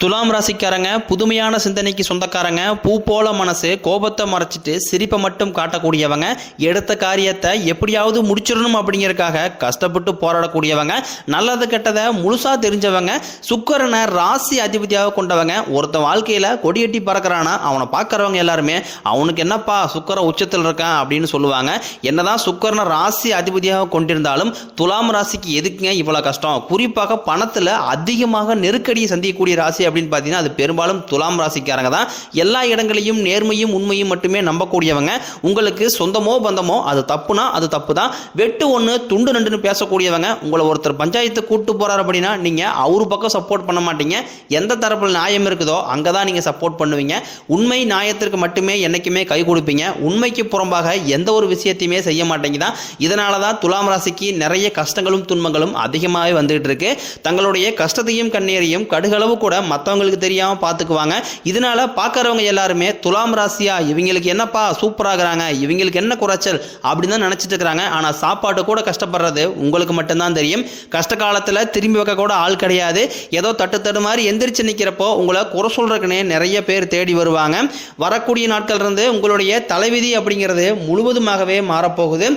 துலாம் ராசிக்காரங்க புதுமையான சிந்தனைக்கு சொந்தக்காரங்க, பூ போல மனசு, கோபத்தை மறைச்சிட்டு சிரிப்பை மட்டும் காட்டக்கூடியவங்க, எடுத்த காரியத்தை எப்படியாவது முடிச்சிடணும் அப்படிங்கிறதுக்காக கஷ்டப்பட்டு போராடக்கூடியவங்க, நல்லது கெட்டதை முழுசா தெரிஞ்சவங்க, சுக்கிரனை ராசி அதிபதியாக கொண்டவங்க. ஒருத்த வாழ்க்கையில கொடியட்டி பறக்கிறானா அவனை பார்க்கறவங்க எல்லாருமே அவனுக்கு என்னப்பா சுக்கிர உச்சத்தில் இருக்கான் அப்படின்னு சொல்லுவாங்க. என்னதான் சுக்கிரனை ராசி அதிபதியாக கொண்டிருந்தாலும் துலாம் ராசிக்கு எதுக்குங்க இவ்வளவு கஷ்டம்? குறிப்பாக பணத்துல அதிகமாக நெருக்கடியை சந்திக்கக்கூடிய ராசி அப்படின்னு பார்த்தீங்கன்னா அது பெரும்பாலும் துலாம் ராசிக்காரங்க தான். எல்லா இடங்களையும் நேர்மையும் உண்மையும் மட்டுமே நம்பக்கூடியவங்க. உங்களுக்கு சொந்தமோ பந்தமோ அது தப்புனா அது தப்பு தான். வெட்டு ஒன்று துண்டு ரெண்டுன்னு பேசக்கூடியவங்க. உங்களை ஒருத்தர் பஞ்சாயத்து கூட்டு போறாரு அப்படின்னா நீங்க அவரு பக்கம் சப்போர்ட் பண்ண மாட்டீங்க. எந்த தரப்பில் நியாயம் இருக்குதோ அங்கே தான் நீங்க சப்போர்ட் பண்ணுவீங்க. உண்மை நியாயத்திற்கு மட்டுமே என்னைக்குமே கை கொடுப்பீங்க. உண்மைக்கு புறம்பாக எந்த ஒரு விஷயத்தையுமே செய்ய மாட்டீங்க தான். இதனால தான் துலாம் ராசிக்கு நிறைய கஷ்டங்களும் துன்பங்களும் அதிகமாகவே வந்துகிட்டு இருக்கு. தங்களுடைய கஷ்டத்தையும் கண்ணீரையும் கடுகளவு கூட மற்றவங்களுக்கு தெரியாம பார்த்துக்குவாங்க. இதனால பார்க்கறவங்க எல்லாருமே துலாம் ராசியா இவங்களுக்கு என்னப்பா சூப்பராகிறாங்க, இவங்களுக்கு என்ன குறைச்சல் அப்படின்னு தான் நினைச்சிட்டு இருக்கிறாங்க. ஆனா சாப்பாட்டு கூட கஷ்டப்படுறது உங்களுக்கு மட்டும்தான் தெரியும். கஷ்ட காலத்துல திரும்பி வைக்க கூட ஆள் கிடையாது. ஏதோ தட்டு மாதிரி எந்திரிச்சு நிற்கிறப்போ உங்களை குறை சொல்றதுக்குன்னே நிறைய பேர் தேடி வருவாங்க. வரக்கூடிய நாட்கள் இருந்து உங்களுடைய தலைவிதி அப்படிங்கிறது முழுவதுமாகவே மாறப்போகுது.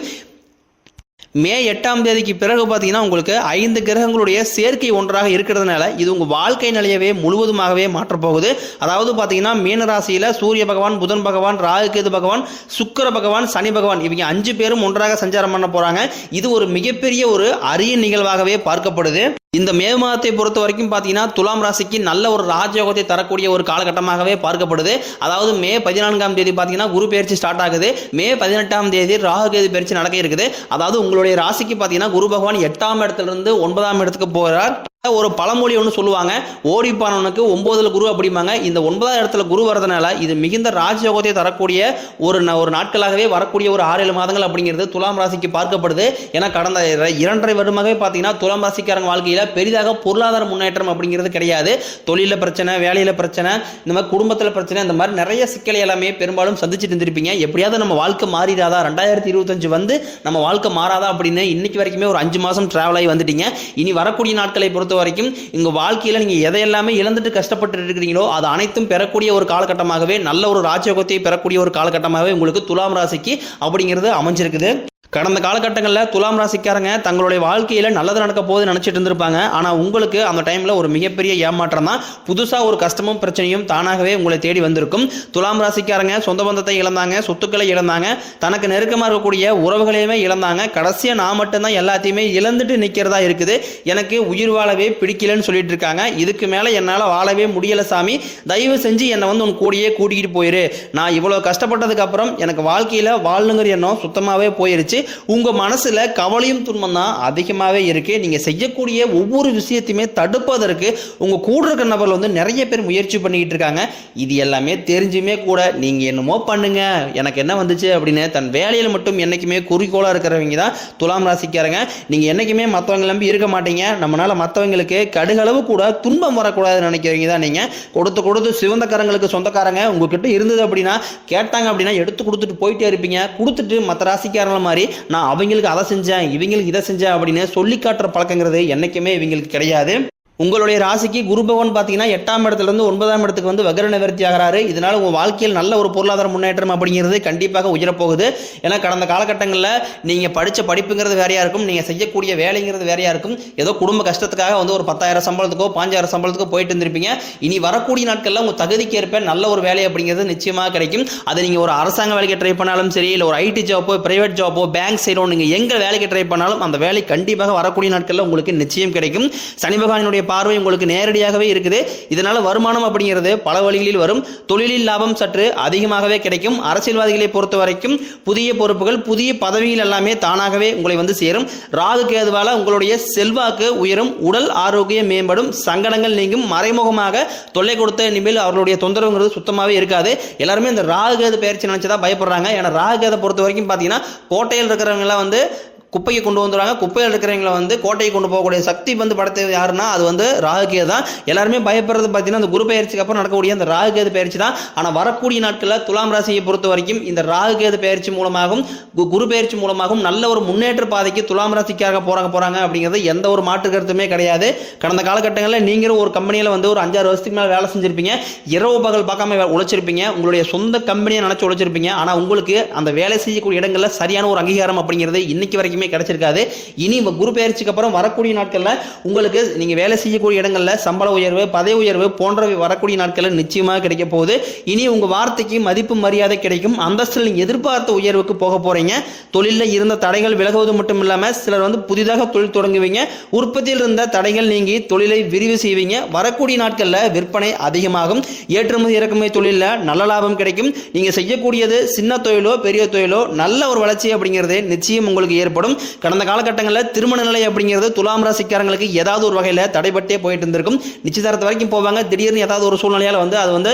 மே 8ஆம் தேதிக்கு பிறகு பார்த்தீங்கன்னா உங்களுக்கு 5 கிரகங்களுடைய சேர்க்கை ஒன்றாக இருக்கிறதுனால இது உங்கள் வாழ்க்கை நிலையவே முழுவதுமாகவே மாற்றப்போகுது. அதாவது பார்த்தீங்கன்னா மீன ராசியில் சூரிய பகவான், புதன் பகவான், ராகு கேது பகவான், சுக்கிர பகவான், சனி பகவான் இவங்க 5 பேரும் ஒன்றாக சஞ்சாரம் பண்ண போகிறாங்க. இது ஒரு மிகப்பெரிய ஒரு அரிய நிகழ்வாகவே பார்க்கப்படுது. இந்த மே மாதத்தை பொறுத்த வரைக்கும் பார்த்தீங்கன்னா துலாம் ராசிக்கு நல்ல ஒரு ராஜயோகத்தை தரக்கூடிய ஒரு காலகட்டமாகவே பார்க்கப்படுது. அதாவது மே 14ஆம் தேதி பார்த்தீங்கன்னா குரு பயிற்சி ஸ்டார்ட் ஆகுது. மே 18ஆம் தேதி ராகு கேது பயிற்சி நடக்க இருக்குது. அதாவது உங்களுடைய ராசிக்கு பார்த்தீங்கன்னா குரு பகவான் 8ஆம் இடத்துல இருந்து 9ஆம் இடத்துக்கு போகிறார். ஒரு பழமொழி ஒன்று சொல்லுவாங்க, ஓடிப்பானவனுக்கு 9ல் குரு அப்படிம்பாங்க. இந்த 9ஆம் இடத்துல குரு வரதுனால இது மிகுந்த ராஜயோகத்தை தரக்கூடிய ஒரு நாட்களாகவே வரக்கூடிய ஒரு 6-7 மாதங்கள் அப்படிங்கிறது துலாம் ராசிக்கு பார்க்கப்படுது. ஏன்னா கடந்த 2.5 வருடமாகவே பார்த்தீங்கன்னா துலாம் ராசிக்காரங்க வாழ்க்கையில் பெரிதாக பொருளாதார முன்னேற்றம் அப்படிங்கிறது கிடையாது. தொழிலில் பிரச்சனை, வேலையில் பிரச்சனை, இந்த மாதிரி குடும்பத்தில் பிரச்சனை, இந்த மாதிரி நிறைய சிக்கலை எல்லாமே பெரும்பாலும் சந்திச்சுட்டு இருந்திருப்பீங்க. எப்படியாவது நம்ம வாழ்க்கை மாறிடாதா, 2025 வந்து நம்ம வாழ்க்கை மாறாதா அப்படின்னு இன்னைக்கு வரைக்குமே ஒரு 5 மாதம் டிராவல் ஆகி வந்துட்டீங்க. இனி வரக்கூடிய நாட்களை பொறுத்த வரைக்கும் உங்க வாழ்க்கையில நீங்க எதையெல்லாமே இழந்துட்டு கஷ்டப்பட்டு இருக்கிறீங்களோ அது அனைத்தும் பெறக்கூடிய ஒரு காலகட்டமாகவே, நல்ல ஒரு ராஜயோகத்தை பெறக்கூடிய ஒரு காலகட்டமாகவே உங்களுக்கு துலாம் ராசிக்கு அப்படிங்கிறது அமைஞ்சிருக்குது. கடந்த காலகட்டங்களில் துலாம் ராசிக்காரங்க தங்களுடைய வாழ்க்கையில் நல்லது நடக்க போது நினச்சிட்டு இருந்திருப்பாங்க. ஆனால் உங்களுக்கு அந்த டைமில் ஒரு மிகப்பெரிய ஏமாற்றம் தான். புதுசாக ஒரு கஷ்டமும் பிரச்சனையும் தானாகவே உங்களை தேடி வந்திருக்கும். துலாம் ராசிக்காரங்க சொந்த பந்தத்தை இழந்தாங்க, சொத்துக்களை இழந்தாங்க, தனக்கு நெருக்கமாக இருக்கக்கூடிய உறவுகளையுமே இழந்தாங்க. கடைசியாக நான் மட்டும்தான் எல்லாத்தையுமே இழந்துட்டு நிற்கிறதா இருக்குது. எனக்கு உயிர் வாழவே பிடிக்கலன்னு சொல்லிட்டு இருக்காங்க. இதுக்கு மேலே என்னால் வாழவே முடியலை சாமி, தயவு செஞ்சு என்னை வந்து உன் கூடியே கூட்டிகிட்டு போயிரு. நான் இவ்வளோ கஷ்டப்பட்டதுக்கு அப்புறம் எனக்கு வாழ்க்கையில் வாழணுங்கிற எண்ணம் சுத்தமாகவே போயிருச்சு. உங்க மனசுல கவலையும் துன்பம் தான் அதிகமாகவே இருக்கு. நீங்க செய்யக்கூடிய ஒவ்வொரு விஷயத்தையுமே தடுப்பதற்கு உங்க கூட இருக்கிற நபர்கள் வந்து நிறைய பேர் முயற்சி பண்ணிக்கிட்டு இருக்காங்க. இது எல்லாமே தெரிஞ்சுமே கூட நீங்க என்னமோ பண்ணுங்க, எனக்கு என்ன வந்துச்சு அப்படின்னு தன் வேலையில் மட்டும் என்னைக்குமே குறிக்கோளா இருக்கிறவங்க தான் துலாம் ராசிக்காரங்க. நீங்க என்னைக்குமே மற்றவங்க நம்பி இருக்க மாட்டீங்க. நம்மளால மற்றவங்களுக்கு கடுகளவு கூட துன்பம் வரக்கூடாதுன்னு நினைக்கிறவங்க தான் நீங்க. கொடுத்து சிவந்தக்காரங்களுக்கு சொந்தக்காரங்க உங்ககிட்ட இருந்தது அப்படின்னா கேட்டாங்க அப்படின்னா எடுத்து கொடுத்துட்டு போயிட்டே இருப்பீங்க. கொடுத்துட்டு மற்ற ராசிக்காரங்கள மாதிரி நான் அவங்களுக்கு அதை செஞ்சேன், இவங்களுக்கு இதை செஞ்சேன் அப்படின்னு சொல்லி காட்டுற பழக்கங்கிறது என்னைக்குமே இவங்களுக்கு கிடையாது. உங்களுடைய ராசிக்கு குரு பகவான் பார்த்தீங்கன்னா 8ஆம் இடத்துல இருந்து 9ஆம் இடத்துக்கு வந்து வக்ர நிவர்த்தி ஆகிறாரு. இதனால உங்கள் வாழ்க்கையில் நல்ல ஒரு பொருளாதார முன்னேற்றம் அப்படிங்கிறது கண்டிப்பாக உயரப்போகுது. ஏன்னா கடந்த காலகட்டங்களில் நீங்கள் படித்த படிப்புங்கிறது வேறையாக இருக்கும், நீங்கள் செய்யக்கூடிய வேலைங்கிறது வேறையாக இருக்கும். ஏதோ குடும்ப கஷ்டத்துக்காக வந்து ஒரு 10,000 சம்பளத்துக்கோ 5,000 சம்பளத்துக்கோ போயிட்டு இருந்திருப்பீங்க. இனி வரக்கூடிய நாட்களில் உங்கள் தகுதிக்கு ஏற்ப நல்ல ஒரு வேலை அப்படிங்கிறது நிச்சயமாக கிடைக்கும். அதை நீங்கள் ஒரு அரசாங்க வேலைக்கு ட்ரை பண்ணாலும் சரி, இல்லை ஒரு ஐடி ஜாப்போ, பிரைவேட் ஜாப்போ, பேங்க் சைடோ நீங்கள் எங்கே வேலைக்கு ட்ரை பண்ணாலும் அந்த வேலை கண்டிப்பாக வரக்கூடிய நாட்களில் உங்களுக்கு நிச்சயம் கிடைக்கும். சனி பகவானுடைய பார்வை உங்களுக்கு நேரடியாகவே இருக்குது. இதனால வருமானம் அப்படிங்கிறது பல வழிகளில் வரும். தொழிலில் லாபம் சற்று அதிகமாகவே கிடைக்கும். அரசியல்வாதிகளை பொறுத்த வரைக்கும் புதிய பொறுப்புகள், புதிய பதவிகள் எல்லாமே தானாகவே உங்களை வந்து சேரும். ராகு கேதுவால உங்களுடைய செல்வாக்கு உயரும், உடல் ஆரோக்கியம் மேம்படும், சங்கடங்கள் நீங்கும். மறைமுகமாக தொல்லை கொடுத்த இனிமேல் அவர்களுடைய தொந்தரவுங்கிறது சுத்தமாகவே இருக்காது. எல்லாருமே இந்த ராகு கேது பயிற்சி நினைச்சதா பயப்படுறாங்க. ஏன்னா ராகு கேதை பொறுத்த வரைக்கும் பார்த்தீங்கன்னா கோட்டையில் இருக்கிறவங்க எல்லாம் வந்து குப்பையை கொண்டு வந்துடுவாங்க. குப்பையில் இருக்கிறவங்களை வந்து கோட்டையை கொண்டு போகக்கூடிய சக்தி வந்து படைத்தது யாருன்னா அது வந்து ராகுகேது தான். எல்லாருமே பயப்படுறது பார்த்தீங்கன்னா அந்த குரு பயிற்சிக்கு அப்புறம் நடக்கக்கூடிய அந்த ராகுகேது பயிற்சி தான். ஆனால் வரக்கூடிய நாட்களில் துலாம் ராசியை பொறுத்த வரைக்கும் இந்த ராகுகேது பயிற்சி மூலமாகவும் குரு பயிற்சி மூலமாகவும் நல்ல ஒரு முன்னேற்ற பாதைக்கு துலாம் ராசிக்காக போறாங்க அப்படிங்கிறது எந்த ஒரு மாற்று கருத்துமே கிடையாது. கடந்த காலகட்டங்களில் நீங்களும் ஒரு கம்பெனியில் வந்து ஒரு 5-6 வருஷத்துக்கு மேலே வேலை செஞ்சிருப்பீங்க. இரவு பகல் பார்க்காம உழைச்சிருப்பீங்க. உங்களுடைய சொந்த கம்பெனியை நினைச்சு உழைச்சிருப்பீங்க. ஆனால் உங்களுக்கு அந்த வேலை செய்யக்கூடிய இடங்களில் சரியான ஒரு அங்கீகாரம் அப்படிங்கிறது இன்னைக்கு வரைக்குமே கிடைச்சிருக்காது. இனி குரு பயிற்சிக்கு அப்புறம் வரக்கூடிய நாட்களில் உங்களுக்கு நீங்க வேலை செய்யக்கூடிய இடங்களில் சம்பள உயர்வு, பதவி உயர்வு போன்ற வரக்கூடிய நாட்களில் நிச்சயமாக கிடைக்க போகுது. இனி உங்க வார்த்தைக்கு மதிப்பு மரியாதை கிடைக்கும். அந்தஸ்தில் நீங்க எதிர்பார்த்த உயர்வுக்கு போக போறீங்க. தொழிலில் இருந்த தடைகள் விலகுவது மட்டும் இல்லாம சிலர் வந்து புதிதாக தொழில் தொடங்குவீங்க. உற்பத்தியில் இருந்த தடைகள் நீங்கி தொழிலை விரிவு செய்வீங்க. வரக்கூடிய நாட்களில் விற்பனை அதிகமாகும். ஏற்றுமதி இறக்குமதி தொழிலில் நல்ல லாபம் கிடைக்கும். நீங்க செய்யக்கூடியது சின்ன தொழிலோ பெரிய தொழிலோ நல்ல ஒரு வளர்ச்சி அப்படிங்கிறது நிச்சயம் உங்களுக்கு ஏற்படும். கடந்த காலகட்டங்களில் திருமண நிலை அப்படிங்கிறது துலாம் ராசிக்காரங்களுக்கு ஏதாவது ஒரு வகையில் தடைபட்டே போயிட்டு இருந்திருக்கும். நிச்சயதார்த்தம் வரைக்கும் போவாங்க. திடீர்னு ஏதாவது ஒரு சூழ்நிலையால் வந்து அது வந்து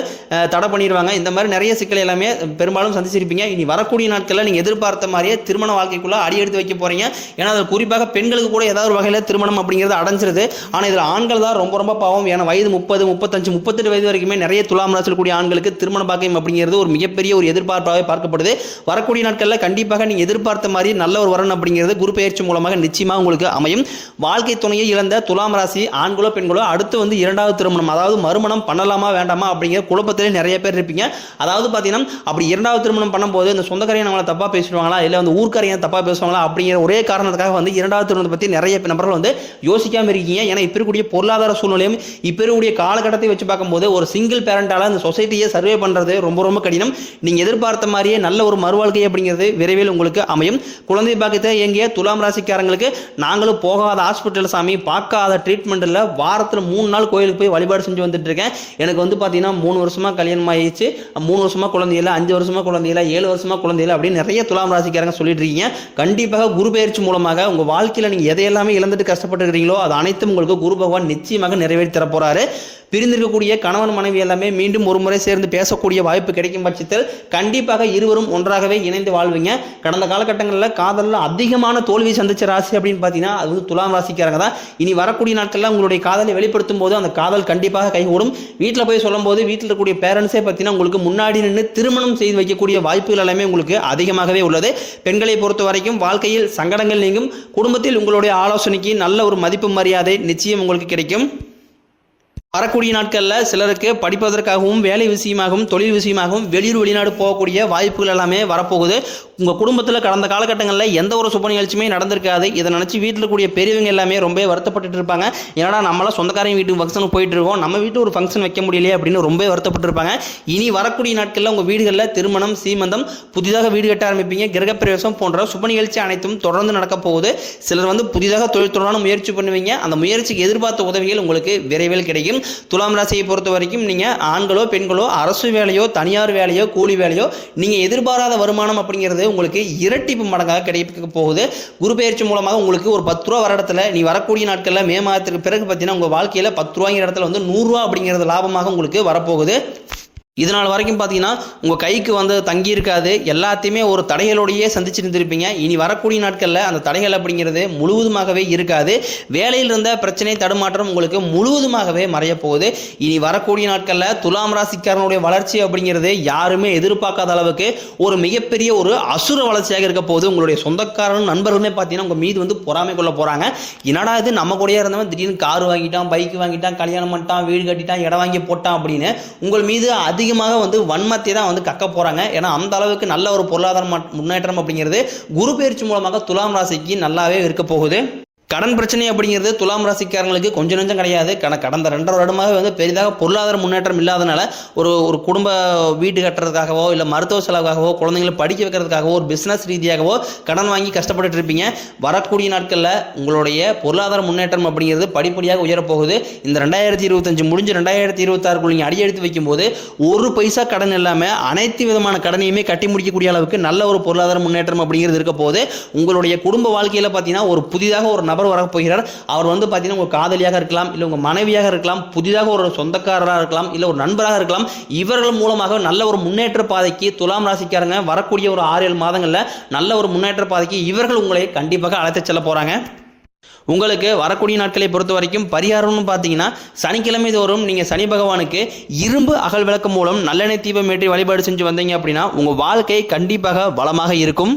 தடை பண்ணிடுவாங்க. இந்த மாதிரி நிறைய சிக்கல் எல்லாமே பெரும்பாலும் சந்திச்சிருப்பீங்க. இனி வரக்கூடிய நாட்களில் நீங்க எதிர்பார்த்த மாதிரியே திருமண வாழ்க்கைக்குள்ள அடி எடுத்து வைக்க போறீங்க. ஏன்னா அது குறிப்பாக பெண்களுக்கு கூட ஏதாவது ஒரு வகையில் திருமணம் அப்படிங்கிறது அடைஞ்சிருது. ஆனால் இதில் ஆண்கள் தான் ரொம்ப ரொம்ப பாவம். ஏன்னா வயது 30, 35, 38 வயது வரைக்குமே நிறைய துலாம் ராசியில் கூடிய ஆண்களுக்கு திருமண பாக்கியம் அப்படிங்கிறது ஒரு மிகப்பெரிய ஒரு எதிர்பார்ப்பாகவே பார்க்கப்படுது. வரக்கூடிய நாட்களில் கண்டிப்பாக நீங்க எதிர்பார்த்த மாதிரி நல்ல ஒரு வரன் அப்படிங்கிறது குரு பயிற்சி மூலமாக நிச்சயமாக உங்களுக்கு அமையும். வாழ்க்கை துணையை இழந்த துலாம் ராசி ஆண்களோ பெண்களோ அடுத்து வந்து இரண்டாவது திருமணம், அதாவது மறுமணம் பண்ணலாமா வேண்டாமா அப்படிங்கிற குழப்பத்திலே நிறைய பேர் இருப்பீங்க. அதாவது பார்த்தீங்கன்னா அப்படி இரண்டாவது திருமணம் பண்ணும்போது இந்த சொந்தக்காரையை நம்மளை தப்பா பேசுவாங்களா, இல்லை வந்து ஊர்க்காரையை தப்பா பேசுவாங்களா அப்படிங்கிற ஒரே காரணத்துக்காக வந்து இரண்டாவது திருமணத்தை பற்றி நிறைய நபர்கள் வந்து யோசிக்காம இருக்கீங்க. ஏன்னா இப்போ இருக்கக்கூடிய பொருளாதார சூழ்நிலையும் இப்போ இருக்கக்கூடிய காலகட்டத்தை வச்சு பார்க்கும்போது ஒரு சிங்கிள் பேரண்டால இந்த சொசைட்டியை சர்வே பண்றது ரொம்ப ரொம்ப கடினம். நீங்க எதிர்பார்த்த மாதிரியே நல்ல ஒரு மறுவாழ்க்கை அப்படிங்கிறது விரைவில் உங்களுக்கு அமையும். குழந்தை பாக்கியத்தை எங்கே துலாம் ராசிக்காரங்களுக்கு நாங்களும் போகாத ஹாஸ்பிட்டல் சாமி, பார்க்காத ட்ரீட்மெண்ட் இல்லை, வாரத்தில் 3 நாள் கோயிலுக்கு போய் வழிபாடு செஞ்சு வந்துட்டு இருக்கேன். எனக்கு வந்து பார்த்தீங்கன்னா 3 வருஷமா கல்யாணம் ஆயிடுச்சு, 3 வருஷமா குழந்தையில, 5 வருஷமா குழந்தையில, 7 வருஷமா குழந்தையில அப்படின்னு நிறைய துலாம் ராசிக்காரங்க சொல்லிட்டு இருக்கீங்க. கண்டிப்பாக குரு பயிற்சி மூலமாக உங்க வாழ்க்கையில் நீங்க எதையெல்லாமே இழந்துட்டு கஷ்டப்பட்டு இருக்கிறீங்களோ அது அனைத்தும் உங்களுக்கு குரு பகவான் நிச்சயமாக நிறைவேற்றி தர போறாரு. பிரிந்திருக்கக்கூடிய கணவன் மனைவி எல்லாமே மீண்டும் ஒரு முறை சேர்ந்து பேசக்கூடிய வாய்ப்பு கிடைக்கும் பட்சத்தில் கண்டிப்பாக இருவரும் ஒன்றாகவே இணைந்து வாழ்வீங்க. கடந்த காலகட்டங்களில் காதலில் அதிகமான தோல்வி சந்திச்ச ராசி அப்படின்னு பார்த்தீங்கன்னா அது வந்து துலாம் ராசிக்காரங்க தான். இனி வரக்கூடிய நாட்களில் உங்களுடைய காதலை வெளிப்படுத்தும் போது அந்த காதல் கண்டிப்பாக கைகூடும். வீட்டில் போய் சொல்லும் போது வீட்டில் இருக்கக்கூடிய பேரண்ட்ஸே பார்த்தீங்கன்னா உங்களுக்கு முன்னாடி நின்று திருமணம் செய்து வைக்கக்கூடிய வாய்ப்புகள் எல்லாமே உங்களுக்கு அதிகமாகவே உள்ளது. பெண்களை பொறுத்த வரைக்கும் வாழ்க்கையில் சங்கடங்கள் நீங்கும். குடும்பத்தில் உங்களுடைய ஆலோசனைக்கு நல்ல ஒரு மதிப்பு மரியாதை நிச்சயம் உங்களுக்கு கிடைக்கும். வரக்கூடிய நாட்களில் சிலருக்கு படிப்பதற்காகவும் வேலை விஷயமாகவும் தொழில் விஷயமாகவும் வெளியூர் வெளிநாடு போகக்கூடிய வாய்ப்புகள் எல்லாமே வரப்போகுது. உங்கள் குடும்பத்தில் கடந்த காலகட்டங்களில் எந்த ஒரு சுப நிகழ்ச்சியுமே நடந்திருக்காது. இதை நினச்சி வீட்டில் கூடிய பெரியவங்க எல்லாமே ரொம்ப வருத்தப்பட்டு இருப்பாங்க. ஏன்னா நம்மளாம் சொந்தக்காரங்க வீட்டுக்கு ஃபங்க்ஷனுக்கு போயிட்டு இருக்கோம், நம்ம வீட்டில் ஒரு ஃபங்க்ஷன் வைக்க முடியலையே அப்படின்னு ரொம்ப வருத்தப்பட்டு இருப்பாங்க. இனி வரக்கூடிய நாட்களில் உங்கள் வீடுகளில் திருமணம், சீமந்தம், புதிதாக வீடு கட்ட ஆரம்பிப்பீங்க, கிரகப்பிரவேசம் போன்ற சுப நிகழ்ச்சி அனைத்தும் தொடர்ந்து நடக்க போகுது. சிலர் வந்து புதிதாக தொழில் தொடரான முயற்சி பண்ணுவீங்க. அந்த முயற்சிக்கு எதிர்பார்த்த உதவிகள் உங்களுக்கு விரைவில் கிடைக்கும். துலாம் ராசியை பொறுத்த வரைக்கும் நீங்க ஆண்களோ பெண்களோ அரசு வேலையோ தனியார் வேலையோ கூலி வேலையோ நீங்க எதிர்பாராத வருமானம் அப்படிங்கிறது உங்களுக்கு இரட்டிப்பு மடங்காக கிடைக்க போகுது. குரு பயிற்சி மூலமாக உங்களுக்கு ஒரு 10 ரூபா வர இடத்துல நீ வரக்கூடிய நாட்களில் மே மாதத்துக்கு பிறகு பார்த்தீங்கன்னா உங்க வாழ்க்கையில 10 ரூபாய்ங்கிற இடத்துல வந்து 100 ரூபா அப்படிங்கிறது லாபமாக உங்களுக்கு வரப்போகுது. இதனால் வரைக்கும் பார்த்தீங்கன்னா உங்கள் கைக்கு வந்து தங்கி இருக்காது, எல்லாத்தையுமே ஒரு தடைகளோடையே சந்திச்சுட்டு இருந்திருப்பீங்க. இனி வரக்கூடிய நாட்களில் அந்த தடைகள் அப்படிங்கிறது முழுவதுமாகவே இருக்காது. வேலையில் இருந்த பிரச்சனை தடுமாற்றம் உங்களுக்கு முழுவதுமாகவே மறைய போகுது. இனி வரக்கூடிய நாட்களில் துலாம் ராசிக்காரனுடைய வளர்ச்சி அப்படிங்கிறது யாருமே எதிர்பார்க்காத அளவுக்கு ஒரு மிகப்பெரிய ஒரு அசுர வளர்ச்சியாக இருக்க போகுது. உங்களுடைய சொந்தக்காரன் நண்பர்களுமே பார்த்தீங்கன்னா உங்கள் மீது வந்து பொறாமை கொள்ள போகிறாங்க. என்னடா இது நம்ம கூடயே இருந்தவன் திடீர்னு கார் வாங்கிட்டான், பைக் வாங்கிட்டான், கல்யாணம் பண்ணிட்டான், வீடு கட்டிட்டான், இடம் வாங்கி போட்டான் அப்படின்னு உங்கள் மீது அதிகமாக வந்து வன்மத்தை தான் வந்து கக்க போறாங்க. ஏன்னா அந்த அளவுக்கு நல்ல ஒரு பொருளாதார முன்னேற்றம் அப்படிங்கிறது குரு பயிற்சி மூலமாக துலாம் ராசிக்கு நல்லாவே இருக்க போகுது. கடன் பிரச்சனை அப்படிங்கிறது துலாம் ராசிக்காரங்களுக்கு கொஞ்சம் நஞ்சம் கிடையாது. கடந்த 2.5 வருடமாக வந்து பெரிதாக பொருளாதார முன்னேற்றம் இல்லாதனால ஒரு குடும்ப வீடு கட்டுறதுக்காகவோ இல்லை மருத்துவ செலவுக்காகவோ குழந்தைங்களை படிக்க வைக்கிறதுக்காகவோ ஒரு பிஸ்னஸ் ரீதியாகவோ கடன் வாங்கி கஷ்டப்பட்டு இருப்பீங்க. வரக்கூடிய நாட்களில் உங்களுடைய பொருளாதார முன்னேற்றம் அப்படிங்கிறது படிப்படியாக உயரப்போகுது. இந்த 2025 முடிஞ்சு 2026 நீங்கள் அடியெடுத்து வைக்கும்போது ஒரு பைசா கடன் இல்லாமல் அனைத்து விதமான கடனையுமே கட்டி முடிக்கக்கூடிய அளவுக்கு நல்ல ஒரு பொருளாதார முன்னேற்றம் அப்படிங்கிறது இருக்க போகுது. உங்களுடைய குடும்ப வாழ்க்கையில் பார்த்தீங்கன்னா ஒரு புதிதாக ஒரு நபர் நபர் வரப்போகிறார். அவர் வந்து பார்த்தீங்கன்னா உங்கள் காதலியாக இருக்கலாம், இல்லை உங்கள் மனைவியாக இருக்கலாம், புதிதாக ஒரு சொந்தக்காரராக இருக்கலாம், இல்லை ஒரு நண்பராக இருக்கலாம். இவர்கள் மூலமாக நல்ல ஒரு முன்னேற்ற பாதைக்கு துலாம் ராசிக்காரங்க வரக்கூடிய ஒரு 6-7 மாதங்களில் நல்ல ஒரு முன்னேற்ற பாதைக்கு இவர்கள் உங்களை கண்டிப்பாக அழைத்து செல்ல போகிறாங்க. உங்களுக்கு வரக்கூடிய நாட்களை பொறுத்த வரைக்கும் பரிகாரம்னு பார்த்தீங்கன்னா சனிக்கிழமை தோறும் நீங்கள் சனி பகவானுக்கு இரும்பு அகல் விளக்கு மூலம் நல்லெண்ணெய் தீபம் ஏற்றி வழிபாடு செஞ்சு வந்தீங்க அப்படின்னா உங்கள் வாழ்க்கை கண்டிப்பாக வளமாக இருக்கும்.